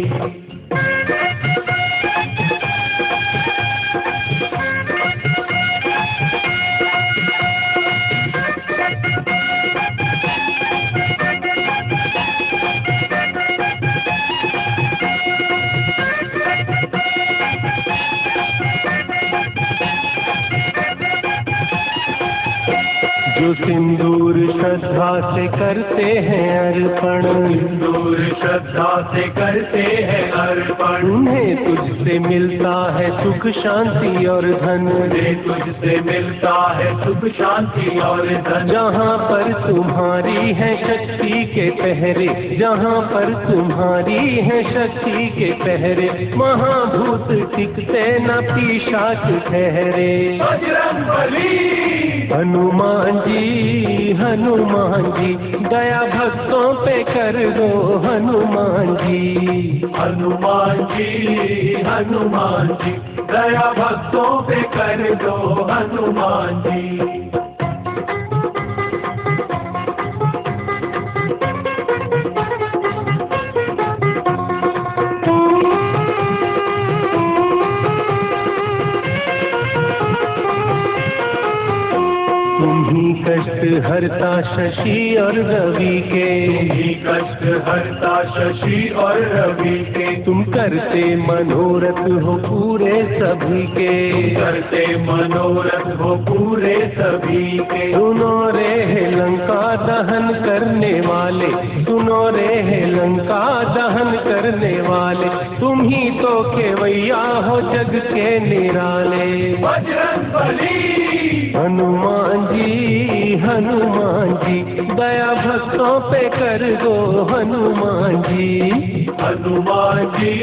जो सिंदूर श्रद्धा से करते हैं अर्पण,
सिंदूर श्रद्धा से करते हैं अर्पण।
उन्हें तुझसे मिलता है सुख शांति और धन,
उन्हें तुझसे मिलता है सुख शांति और धन।
जहाँ पर तुम्हारी है शक्ति के पहरे, जहाँ पर तुम्हारी है शक्ति के पहरे। महाभूत टिकते न पिशाच ठहरे,
बजरंगबली।
हनुमान जी दया भक्तों पे कर दो हनुमान जी।
हनुमान जी दया भक्तों पे कर दो हनुमान जी।
तुम्ही कष्ट हरता शशि और रवि के,
तुम्ही कष्ट हरता शशि और रवि के,
तुम करते मनोरथ हो पूरे सभी के,
करते मनोरथ हो पूरे सभी के।
सुनो रे लंका दहन करने वाले, सुनो रे लंका दहन करने वाले, तुम ही तो केवैया हो जग के निराले।
बजरंगबली
हनुमान जी दया भक्तों पे कर दो हनुमान जी।
हनुमान जी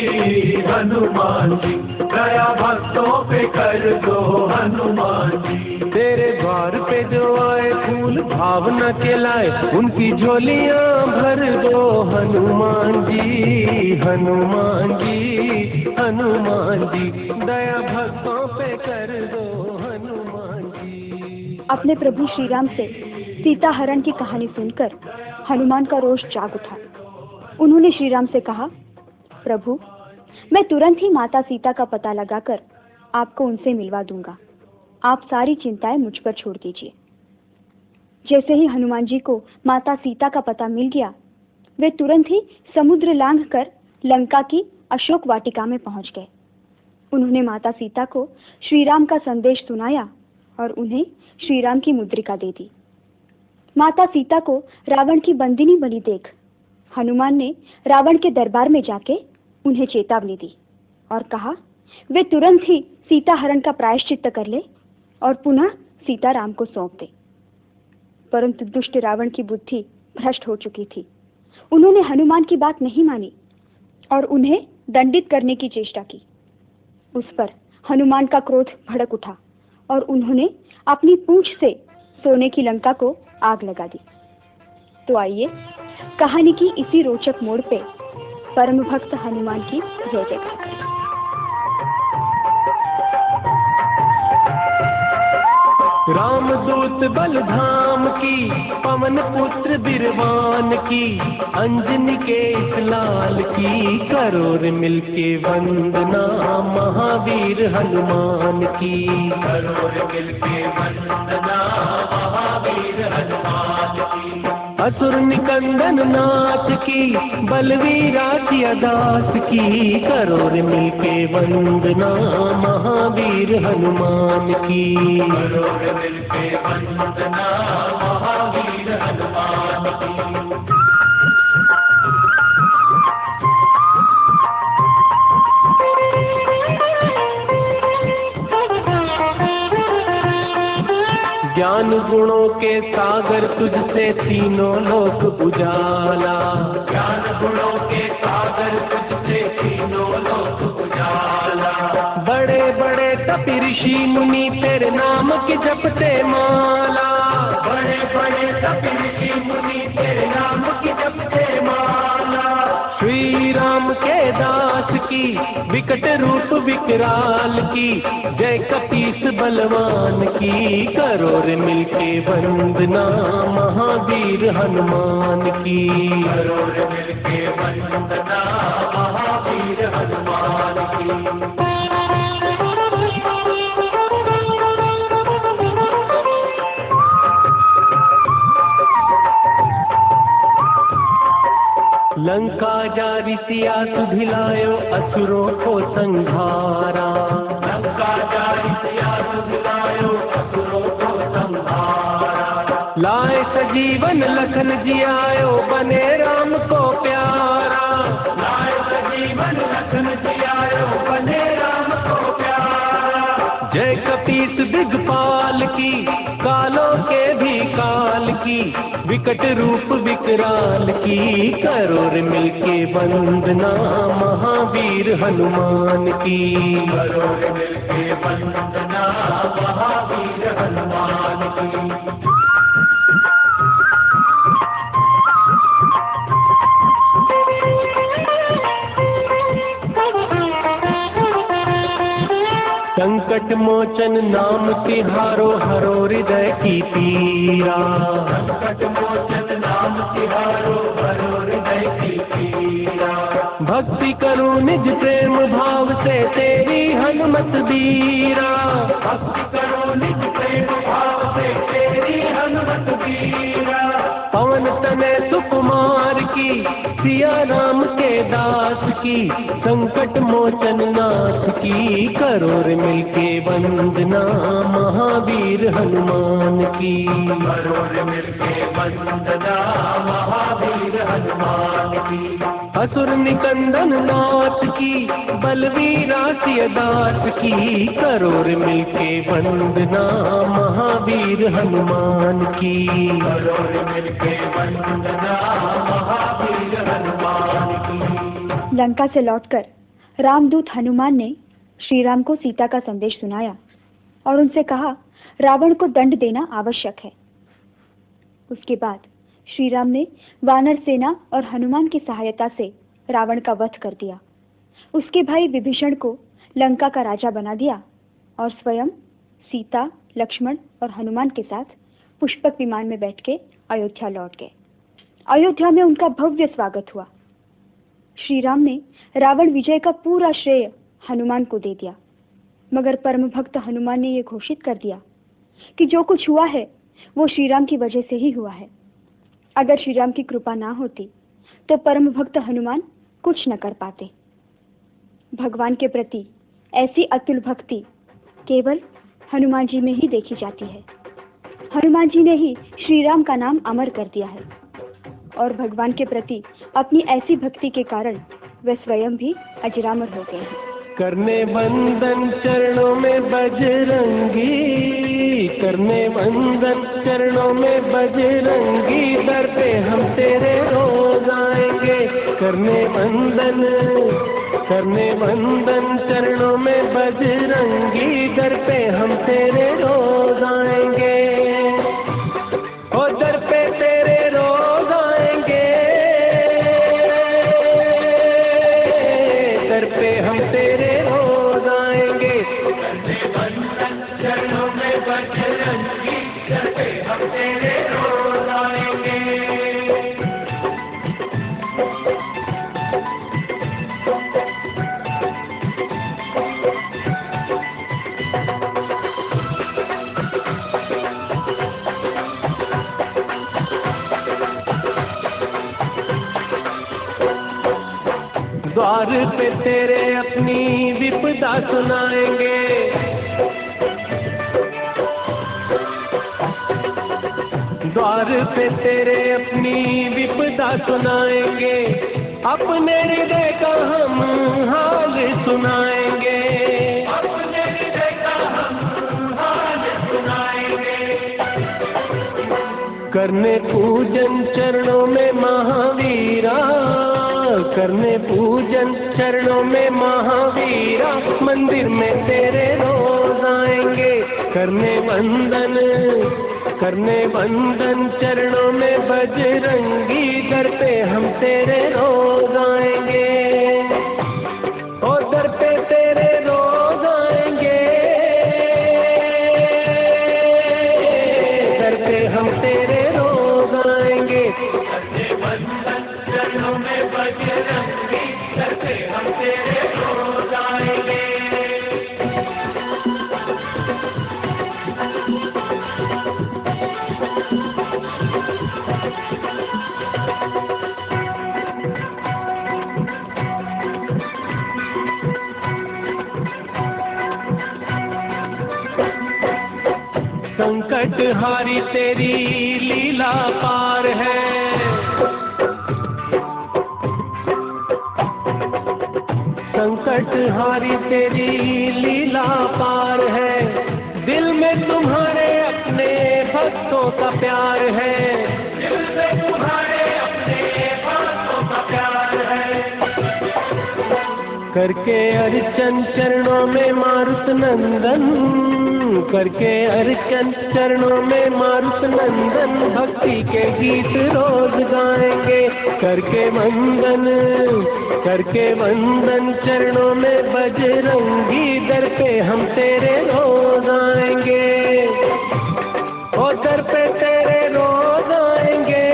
दया भक्तों पे कर दो हनुमान जी।
तेरे द्वार पे जो आए फूल भावना के लाए, उनकी झोलियां भर दो हनुमान जी। हनुमान जी दया भक्तों पे कर दो हनुमान जी।
अपने प्रभु श्री राम से सीता हरण की कहानी सुनकर हनुमान का रोष जाग उठा। उन्होंने श्री राम से कहा, प्रभु मैं तुरंत ही माता सीता का पता लगाकर आपको उनसे मिलवा दूंगा। आप सारी चिंताएं मुझ पर छोड़ दीजिए। जैसे ही हनुमान जी को माता सीता का पता मिल गया, वे तुरंत ही समुद्र लांघकर लंका की अशोक वाटिका में पहुंच गए। उन्होंने माता सीता को श्री राम का संदेश सुनाया और उन्हें श्री राम की मुद्रिका दे दी। माता सीता को रावण की बंदिनी बनी देख हनुमान ने रावण के दरबार में जाके उन्हें चेतावनी दी और कहा वे तुरंत ही सीता हरण का प्रायश्चित्त कर ले और पुनः सीता राम को सौंप दे। परंतु दुष्ट रावण की बुद्धि भ्रष्ट हो चुकी थी। उन्होंने हनुमान की बात नहीं मानी और उन्हें दंडित करने की चेष्टा की। उस पर हनुमान का क्रोध भड़क उठा और उन्होंने अपनी पूंछ से सोने की लंका को आग लगा दी। तो आइए कहानी की इसी रोचक मोड़ पे परम भक्त हनुमान की जय जयकार करें।
रामदूत बलधाम की, पवन पुत्र बिरवान की, अंजनी के इस लाल की, करोड़ मिलके वंदना महावीर हनुमान की।
करोड़ मिलके वंदना महावीर हनुमान की।
असुर निकंदन नाथ की, बलवीरा दास की, करोड़ मिलके वंदना महावीर हनुमान की।
करोड़ मिलके वंदना महावीर हनुमान की।
ज्ञान गुणों के सागर तुझसे तीनों लोक उजाला।
ज्ञान गुणों के सागर तुझसे तीनों लोक उजाला।
बड़े बड़े तपि ऋषि मुनि तेरे नाम की जपते माला।
बड़े बड़े तपि ऋषि मुनि तेरे नाम की जपते माला।
श्री राम के दास की, विकट रूप विकराल की, जय कपीस बलवान की, करोड़ मिलके वंदना महावीर हनुमान की।
करोड़ मिलके वंदना महावीर हनुमान की।
लंका जारी सिया सुधिलायो असुरों को संहारा।
लंका जारी सिया सुधिलायो असुरों को संहारा।
लाए सजीवन लखन जियायो बने राम को प्यारा।
लाए सजीवन लखन जियायो बने राम को प्यारा।
जय कपीस दिग्पाल की, कालों के भी काल की, विकट रूप विकराल की, करो रे मिलके वंदना महावीर हनुमान की।
करो रे मिलके वंदना महावीर हनुमान की।
संकट मोचन नाम तिहारो, हरो हृदय की पीरा।
संकट मोचन नाम तिहारो, हरो हृदय की पीरा।
भक्ति करूं निज प्रेम भाव से तेरी हनुमत बीरा।
भक्ति करो निज प्रेम भाव से तेरी हनुमत बीरा।
पवन तनय सुकुमार की, सिया राम के दास की, संकट मोचन नाथ की, करो रे मिलके वंदना महावीर हनुमान की।
करो रे मिलके वंदना महावीर हनुमान की।
असुर निकंदन नाथ की, बलवीरा सियदास की, करो रे मिलके वंदना महावीर हनुमान की।
करो रे मिलके वंदना महावीर हनुमान की।
लंका से लौटकर रामदूत हनुमान ने श्री राम को सीता का संदेश सुनाया और उनसे कहा रावण को दंड देना आवश्यक है। उसके बाद श्री राम ने वानर सेना और हनुमान की सहायता से रावण का वध कर दिया। उसके भाई विभीषण को लंका का राजा बना दिया और स्वयं सीता, लक्ष्मण और हनुमान के साथ पुष्पक विमान में बैठ के अयोध्या लौट गए। अयोध्या में उनका भव्य स्वागत हुआ। श्री राम ने रावण विजय का पूरा श्रेय हनुमान को दे दिया, मगर परम भक्त हनुमान ने यह घोषित कर दिया कि जो कुछ हुआ है वो श्री राम की वजह से ही हुआ है। अगर श्री राम की कृपा ना होती तो परम भक्त हनुमान कुछ न कर पाते। भगवान के प्रति ऐसी अतुल भक्ति केवल हनुमान जी में ही देखी जाती है। हनुमान जी ने ही श्री राम का नाम अमर कर दिया है और भगवान के प्रति अपनी ऐसी भक्ति के कारण वे स्वयं भी अजरामर हो गए हैं।
करने वंदन चरणों में बजरंगी, करने वंदन चरणों में बजरंगी, दर पे हम तेरे रोज आएंगे। करने वंदन चरणों में बजरंगी, दर पे हम तेरे रोज आएंगे। ओ दर पे तेरे रोज आएंगे, दर पे हम तेरे रोज आएंगे।
करने वंदन चरणों में बजरंगी, दर पे हम तेरे रोज आएंगे।
द्वार पे तेरे अपनी विपदा सुनाएंगे। द्वार पे तेरे अपनी विपदा सुनाएंगे, अपने हृदय का हम हाल सुनाएंगे।
अपने हृदय का हम हाल सुनाएंगे।
करने पूजन चरणों में महावीरा, करने पूजन चरणों में महावीरा, मंदिर में तेरे रोज आएंगे। करने वंदन चरणों में बजरंगी, दर पे हम तेरे रोज आएंगे। ओ दर पे तेरे रोज आएंगे, दर पे हम तेरे रोज आएंगे।
करने वंदन चरणों में बजरंगी, दर पे हम तेरे रोज आएंगे।
संकट हारी तेरी लीला पार है। संकट हारी तेरी लीला पार है, दिल में तुम्हारे अपने भक्तों का प्यार है, दिल में तुम्हारे अपने भक्तों का प्यार है। करके अर्चन चरणों में मारुत नंदन, करके अर्चन चरणों में मारुत नंदन, भक्ति के गीत रोज गाएंगे। करके वंदन चरणों में बजरंगी, दर पे हम तेरे रोज आएंगे, ओ दर पे तेरे रोज आएंगे,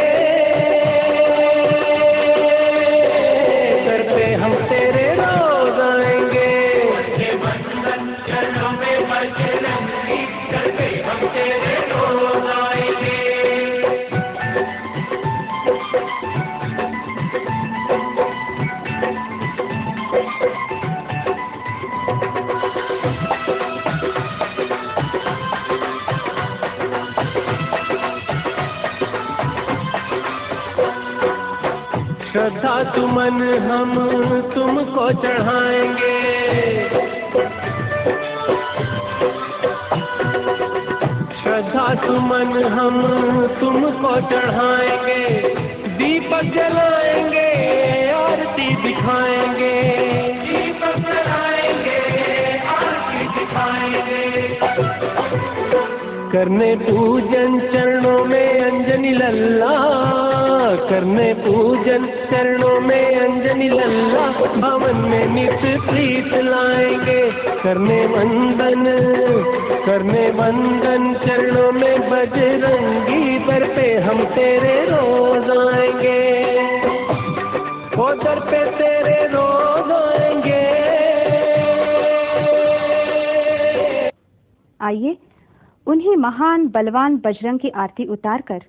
दर पे हम तेरे रोज आएंगे। वंदन चरणों में बजरंगी, दर पे हम तेरे रोज आएंगे। श्रद्धा सुमन हम तुमको चढ़ाएंगे, श्रद्धा सुमन हम तुमको चढ़ाएंगे, दीपक जलाएंगे, आरती दिखाएंगे, दीपक जलाएंगे, आरती दिखाएंगे। करने पूजन चरणों में अंजनी लल्ला, करने पूजन चरणों में अंजनी लल्ला, भवन में नित्य प्रीत लाएंगे। करने वंदन चरणों में बजरंगी, दर पे हम तेरे रोज आएंगे, ओ दर पे तेरे रोज आएंगे।
आइए उन्हीं महान बलवान बजरंग की आरती उतारकर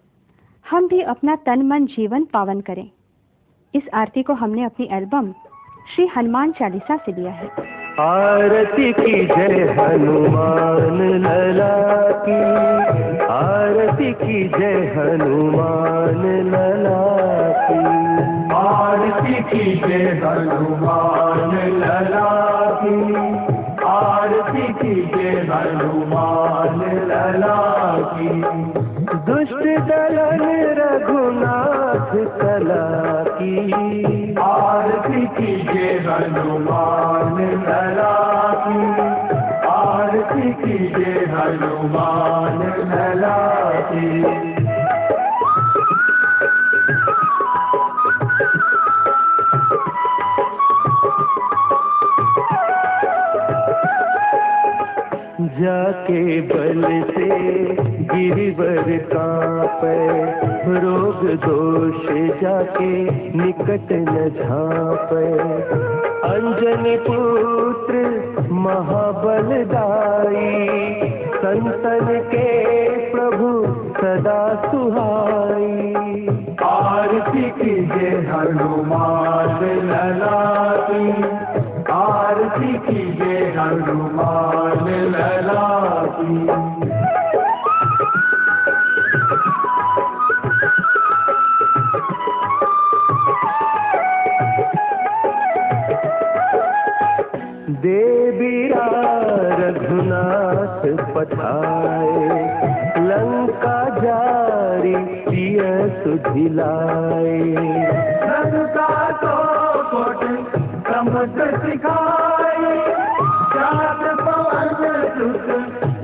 हम भी अपना तन मन जीवन पावन करें। इस आरती को हमने अपनी एल्बम श्री हनुमान चालीसा से लिया है।
आरती की जय हनुमान लला की, आरती की जय हनुमान लला की, आरती की जय हनुमान लला की, आरती की जय हनुमान लला की। दुष्ट दलन रघुनाथ कला की, आरती की जय हनुमान लला की, आरती की जय हनुमान लला की। जाके बल से गिरिवर कांपे, रोग दोष जाके निकट न झांपे। अंजनी पुत्र महाबलदाई, संतन के प्रभु सदा सुहाई। आरती कीजिए हनुमान लला की, आरती कीजिए हनुमान लला की। देवीरा रघुनाथ पठाए, लंका जारी प्रिय सुधिलाए। लंका तो कोट समुद्र सिखाए, जात पवन सुत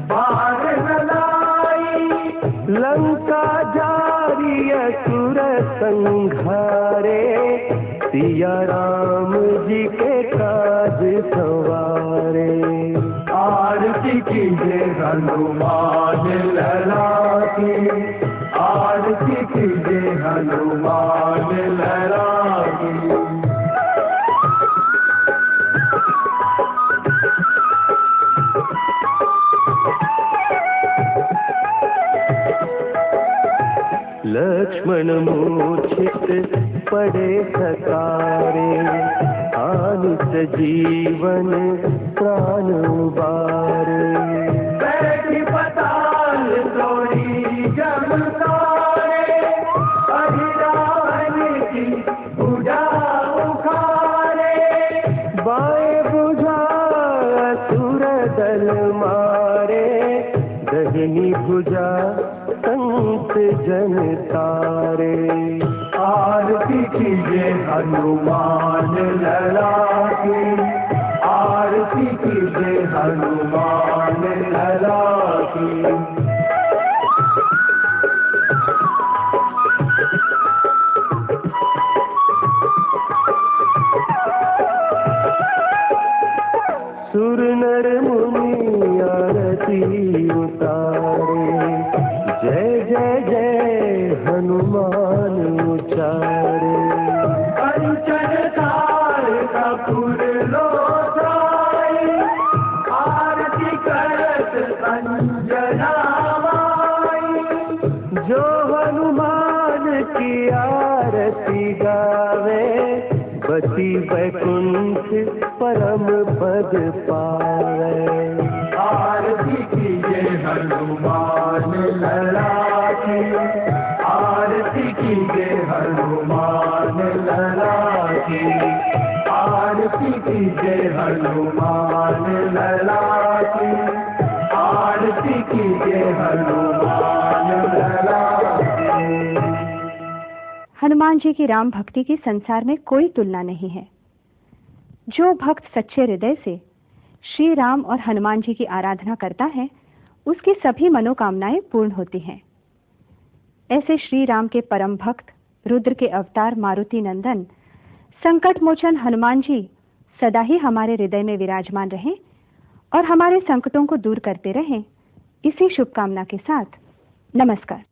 बार नलाई। लंका जारी असुर संघारे, सिया राम जी के काज संवारे। आरती कीजिए हनुमान लला की, आरती कीजिए हनुमान लला की। लक्ष्मण मूर्छित पड़े सकारे, आनित जीवन प्राण उबारे। बैठी पताल तोड़ी जमकारे, अहिरान की उड़ा उखारे। बाएं बुझा बदल मारे, दहिनी भुजा संत जन तारे।
आरती कीजिए हनुमान लला की, आरती कीजिए हनुमान लला की।
सुर नर मुनि आरती उतारे, जय जय जय हनुमान उचारे।
कंचन थाल कपूर लोचाई, आरती करत अंजना माई।
जो हनुमान की आरती गावे, बसी वैकुंठ परम पद पावे।
आरती कीजिए हनुमान लला की, आरती कीजिए हनुमान लला की, आरती कीजिए हनुमान लला की, आरती कीजिए हनुमान लला की।
हनुमान जी की राम भक्ति की संसार में कोई तुलना नहीं है। जो भक्त सच्चे हृदय से श्री राम और हनुमान जी की आराधना करता है, उसकी सभी मनोकामनाएं पूर्ण होती हैं। ऐसे श्री राम के परम भक्त रुद्र के अवतार मारुति नंदन संकट मोचन हनुमान जी सदा ही हमारे हृदय में विराजमान रहें और हमारे संकटों को दूर करते रहें। इसी शुभकामना के साथ नमस्कार।